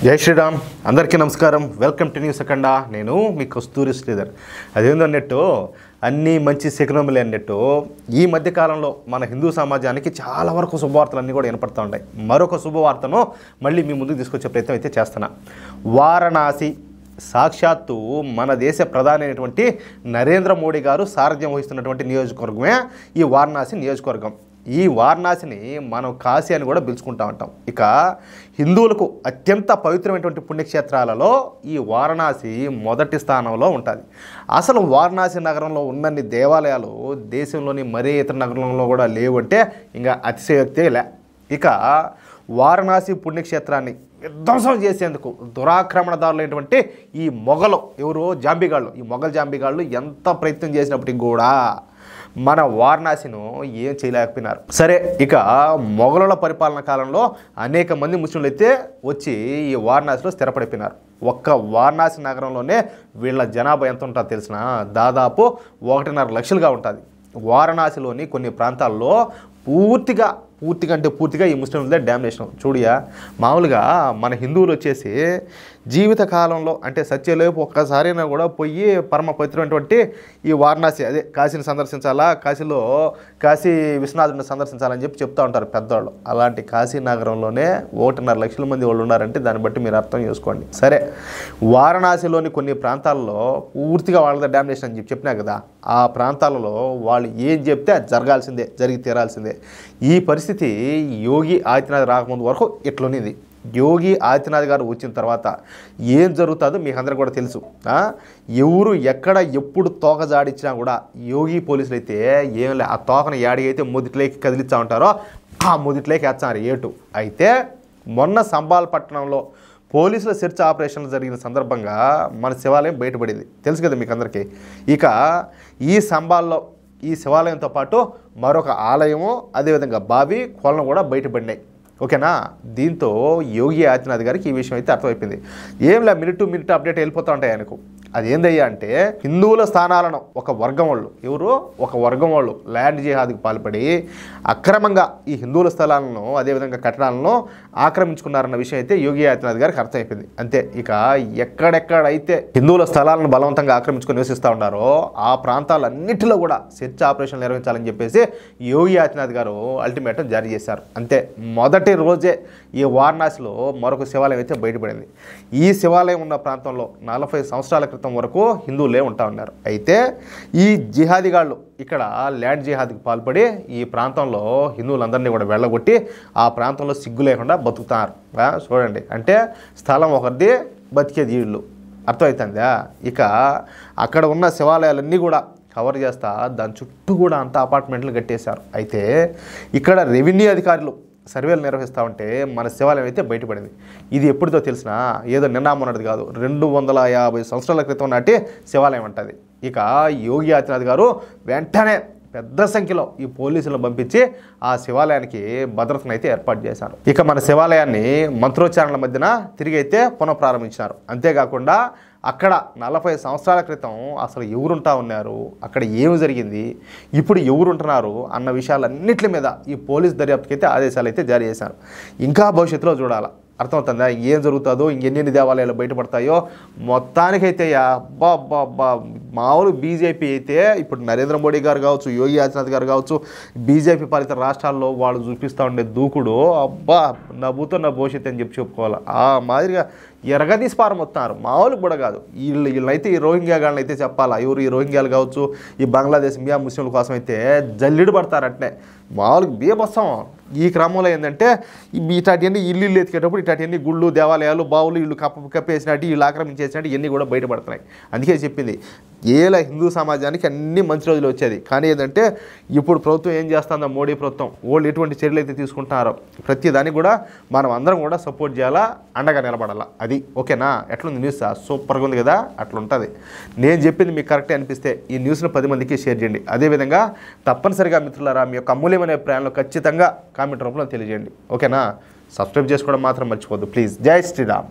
జై శ్రీరామ్ అందరికీ నమస్కారం. వెల్కమ్ టు న్యూస్ అఖండ. నేను మీ కస్తూరి శ్రీధర్. అదేందో అన్నట్టు అన్నీ మంచి శకునములే అన్నట్టు ఈ మధ్యకాలంలో మన హిందూ సమాజానికి చాలా వరకు శుభవార్తలు అన్నీ కూడా వినపడుతూ ఉంటాయి. మరొక శుభవార్తను మళ్ళీ మీ ముందుకు తీసుకొచ్చే ప్రయత్నం అయితే చేస్తున్నా. వారణాసి సాక్షాత్తు మన దేశ ప్రధాని అయినటువంటి నరేంద్ర మోడీ గారు సారథ్యం వహిస్తున్నటువంటి నియోజకవర్గమే ఈ వారణాసి నియోజకవర్గం. ఈ వారణాసిని మనం కాశీ అని కూడా పిలుచుకుంటూ ఉంటాం. ఇక హిందువులకు అత్యంత పవిత్రమైనటువంటి పుణ్యక్షేత్రాలలో ఈ వారణాసి మొదటి స్థానంలో ఉంటుంది. అసలు వారణాసి నగరంలో ఉన్నన్ని దేవాలయాలు దేశంలోని మరే ఇతర నగరంలో కూడా లేవు అంటే ఇంకా అతిశయోక్తే లే. ఇక వారణాసి పుణ్యక్షేత్రాన్ని విధ్వంసం చేసేందుకు దురాక్రమణదారులైనటువంటి ఈ మొఘలు జాంబిగాళ్ళు, ఈ మొఘల్ జాంబిగాళ్ళు ఎంత ప్రయత్నం చేసినప్పటికీ కూడా మన వారణాసిను ఏం చేయలేకపోయినారు. సరే, ఇక మొఘలుల పరిపాలన కాలంలో అనేక మంది ముస్లింలు అయితే వచ్చి ఈ వారణాసిలో స్థిరపడిపోయినారు. ఒక్క వారణాసి నగరంలోనే వీళ్ళ జనాభా ఎంత ఉంటుందో తెలిసిన దాదాపు 1.5 లక్షలుగా ఉంటుంది. వారణాసిలోని కొన్ని ప్రాంతాల్లో పూర్తిగా ఈ ముస్లింలదే డామినేషన్. చూడియా, మామూలుగా మన హిందువులు వచ్చేసి జీవితకాలంలో అంటే సత్యలోపు ఒక్కసారైనా కూడా పోయి పరమ పవిత్రమైనటువంటి ఈ వారణాసి అదే కాశీని సందర్శించాలా, కాశీ విశ్వనాథుడిని సందర్శించాలని చెప్తూ ఉంటారు పెద్దవాళ్ళు. అలాంటి కాశీ నగరంలోనే 1.5 లక్షల మంది వాళ్ళు ఉన్నారంటే దాన్ని బట్టి మీరు అర్థం చేసుకోండి. సరే, వారణాసిలోని కొన్ని ప్రాంతాల్లో పూర్తిగా వాళ్ళదే డామినేషన్ అని చెప్పినా కదా, ఆ ప్రాంతాలలో వాళ్ళు ఏం చెప్తే అది జరిగి తీరాల్సిందే. ఈ పరిస్థితి యోగి ఆదిత్యనాథ్ రాకముందు వరకు ఇట్లునింది. యోగి ఆదిత్యనాథ్ గారు వచ్చిన తర్వాత ఏం జరుగుతుందో మీకు అందరికీ కూడా తెలుసు. ఎవరు ఎక్కడ ఎప్పుడు తోక జాడిచ్చినా కూడా యోగి పోలీసులు అయితే ఏం లే, ఆ తోకను యాడిగైతే మొదటిలోకి కదిలిస్తూ ఉంటారో ఆ మొదటిలోకి వేస్తారు ఏటు. అయితే మొన్న సంబాల్ పట్టణంలో పోలీసుల సెర్చ్ ఆపరేషన్లు జరిగిన సందర్భంగా మన శివాలయం బయటపడింది, తెలుసు కదా మీకు అందరికీ. ఇక ఈ సంబాల్లో ఈ శివాలయంతో పాటు మరొక ఆలయము, అదేవిధంగా బావి, కొలను కూడా బయటపడినాయి. ఓకేనా? దీంతో యోగి ఆదిత్యనాథ్ గారికి ఈ విషయం అయితే అర్థమైపోయింది. ఏం లే, మినిట్ టు మినిట్ అప్డేట్ వెళ్ళిపోతూ ఉంటాయి ఆయనకు. అదేందయ్యా అంటే హిందువుల స్థానాలను ఒక వర్గం వాళ్ళు ల్యాండ్ జిహాద్కి పాల్పడి అక్రమంగా ఈ హిందువుల స్థలాలను అదేవిధంగా కట్టడాలను ఆక్రమించుకున్నారన్న విషయం అయితే యోగి ఆదిత్యనాథ్ గారికి అర్థమైపోయింది. అంతే, ఇక ఎక్కడెక్కడైతే హిందువుల స్థలాలను బలవంతంగా ఆక్రమించుకొని నివసిస్తూ ఉన్నారో ఆ ప్రాంతాలన్నింటిలో కూడా సెర్చ్ ఆపరేషన్లు నిర్వహించాలని చెప్పేసి యోగి ఆదిత్యనాథ్ గారు అల్టిమేటం జారీ చేశారు. అంతే, మొదటి రోజే ఈ వారణాసిలో మరొక శివాలయం అయితే బయటపడింది. ఈ శివాలయం ఉన్న ప్రాంతంలో 40 సంవత్సరాల క్రితం వరకు హిందువులే ఉంటా ఉన్నారు. అయితే ఈ జిహాదీగాళ్ళు ఇక్కడ ల్యాండ్ జిహాద్కి పాల్పడి ఈ ప్రాంతంలో హిందువులందరినీ కూడా వెళ్ళగొట్టి ఆ ప్రాంతంలో సిగ్గు లేకుండా బతుకుతారు. చూడండి, అంటే స్థలం ఒకరిది, బతికేది వీళ్ళు. అర్థమవుతుందా? ఇక అక్కడ ఉన్న శివాలయాలన్నీ కూడా కవర్ చేస్తా దాని చుట్టూ కూడా అంతా అపార్ట్మెంట్లు కట్టేశారు. అయితే ఇక్కడ రెవెన్యూ అధికారులు సర్వేలు నిర్వహిస్తూ ఉంటే మన శివాలయం అయితే బయటపడింది. ఇది ఎప్పుడుతో తెలిసినా ఏదో నిన్న మొన్నటిది కాదు, 250 సంవత్సరాల క్రితం నాటి శివాలయం అంటది. ఇక యోగి ఆదిత్యనాథ్ గారు వెంటనే పెద్ద సంఖ్యలో ఈ పోలీసులను పంపించి ఆ శివాలయానికి భద్రతను అయితే ఏర్పాటు చేశారు. ఇక మన శివాలయాన్ని మంత్రోచ్చారణల మధ్యన తిరిగి అయితే పునఃప్రారంభించినారు. అంతేకాకుండా అక్కడ 40 సంవత్సరాల క్రితం అసలు ఎవరుంటా ఉన్నారు, అక్కడ ఏమి జరిగింది, ఇప్పుడు ఎవరుంటున్నారు అన్న విషయాలన్నింటి మీద ఈ పోలీస్ దర్యాప్తుకి అయితే ఆదేశాలు అయితే జారీ చేశారు. ఇంకా భవిష్యత్తులో చూడాలా, అర్థమవుతుందా ఏం జరుగుతుందో, ఇంకెన్ని దేవాలయాలు బయటపడతాయో. మొత్తానికైతే అబ్బా మామూలు బీజేపీ అయితే ఇప్పుడు నరేంద్ర మోడీ గారు కావచ్చు, యోగి ఆదిత్యనాథ్ గారు కావచ్చు, బీజేపీ పాలిత రాష్ట్రాల్లో వాళ్ళు చూపిస్తూ ఉండే దూకుడు అబ్బా నవ్వుతో నా భవిష్యత్తు అని చెప్పుకోవాలి. ఆ మాదిరిగా ఎరగదీసి పారమొస్తున్నారు, మామూలు కూడా కాదు. వీళ్ళైతే ఈ రోహింగ్యాగాళ్ళని అయితే చెప్పాలా, ఎవరు ఈ రోహింగ్యాలు కావచ్చు, ఈ బంగ్లాదేశ్ మియా ముస్లింల కోసం అయితే జల్లిడు పడతారంటే మామూలుగా బీభత్సం. ఈ క్రమంలో ఏంటంటే ఇటాటివన్నీ ఇల్లు ఎత్తికేటప్పుడు ఇటాటివన్నీ గుళ్ళు, దేవాలయాలు, బావులు వీళ్ళు కప్పేసినట్టు, వీళ్ళు ఆక్రమించేసినట్టు ఇవన్నీ కూడా బయటపడుతున్నాయి. అందుకే చెప్పింది ఏలా హిందూ సమాజానికి అన్ని మంచి రోజులు వచ్చేది. కానీ ఏంటంటే ఇప్పుడు ప్రభుత్వం ఏం చేస్తుందో, మోడీ ప్రభుత్వం వాళ్ళు ఎటువంటి చర్యలు అయితే తీసుకుంటున్నారో ప్రతి దానికి కూడా మనం అందరం కూడా సపోర్ట్ చేయాలా, అండగా నిలబడాలా. అది ఓకేనా? ఎట్లుంది న్యూస్? సూపర్గా ఉంది కదా? అట్లా ఉంటుంది. నేను చెప్పింది మీకు కరెక్టే అనిపిస్తే ఈ న్యూస్ను 10 మందికి షేర్ చేయండి. అదేవిధంగా తప్పనిసరిగా మిత్రులారా మీ యొక్క అమూల్యమైన అభిప్రాయంలో ఖచ్చితంగా కామెంట్ రూపంలో తెలియజేయండి. ఓకేనా? సబ్స్క్రైబ్ చేసుకోవడం మాత్రం మర్చిపోద్దు ప్లీజ్. జై శ్రీరామ్.